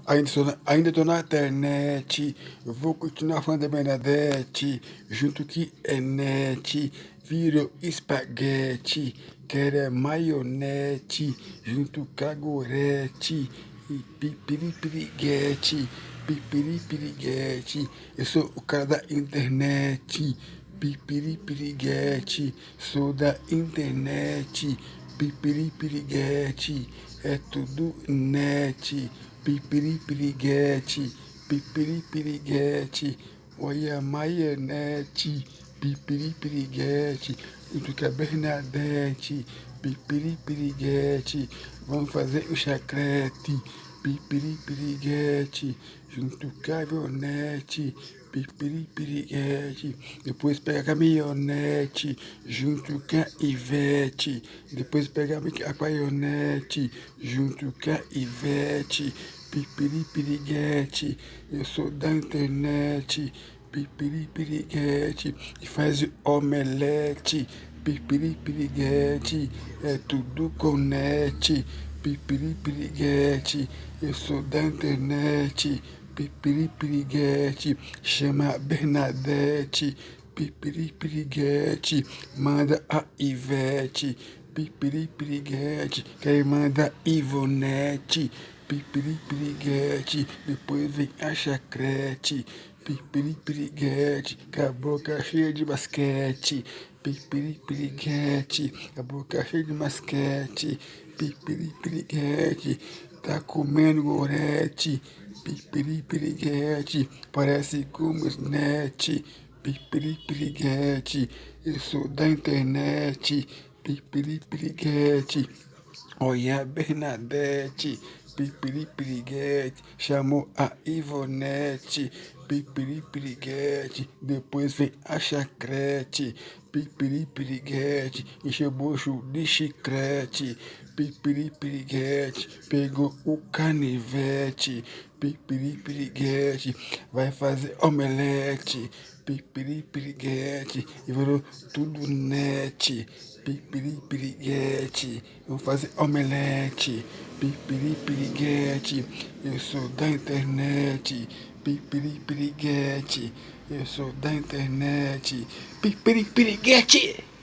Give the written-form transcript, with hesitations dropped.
Ainda tô na internet, eu vou continuar falando da Bernadette, junto que é net, virou espaguete, quero é maionete, junto com a gorete, e pipiripiriguete, pipiripiriguete, eu sou o cara da internet, pipiripiriguete, sou da internet, pipiripiriguete, é tudo net, pipiripiriguete, pipiripiriguete, olha a maionete, pipiripiriguete, junto com a Bernadette, pipiripiriguete, vamos fazer o chacrete, pipiripiriguete, junto com a caminhonete, pipiripiriguete, depois pega a caminhonete, junto com a Ivete, depois pega a caminhonete, junto com a Ivete, pipiripiriguete, eu sou da internet, pipiripiriguete, e faz o omelete, pipiripiriguete, é tudo com net, pipiripiriguete, eu sou da internet, pipiripiriguete, chama a Bernadette, pipiripiriguete, manda a Ivete, pipiripiriguete, quem manda Ivonete, pipiripiriguete, depois vem a chacrete, pipiripiriguete, com a boca cheia de basquete, pipiripiriguete, com a boca cheia de basquete, pipiripiriguete, tá comendo gorete, pipiripiriguete, parece com net, pipiripiriguete, eu sou da internet, pipiripiriguete, olha a Bernadette, pipiripiriguete, chamou a Ivonete, pipiripiriguete, depois vem a chacrete, pipiripiriguete, encheu o bucho de chiclete, pipiripiriguete, pegou o canivete, pipiripiriguete, vai fazer omelete, pipiripiriguete, e virou tudo net, pipiripiriguete, vou fazer omelete, pipiripiriguete, eu sou da internet, pipiripiriguete, eu sou da internet, pipiripiriguete.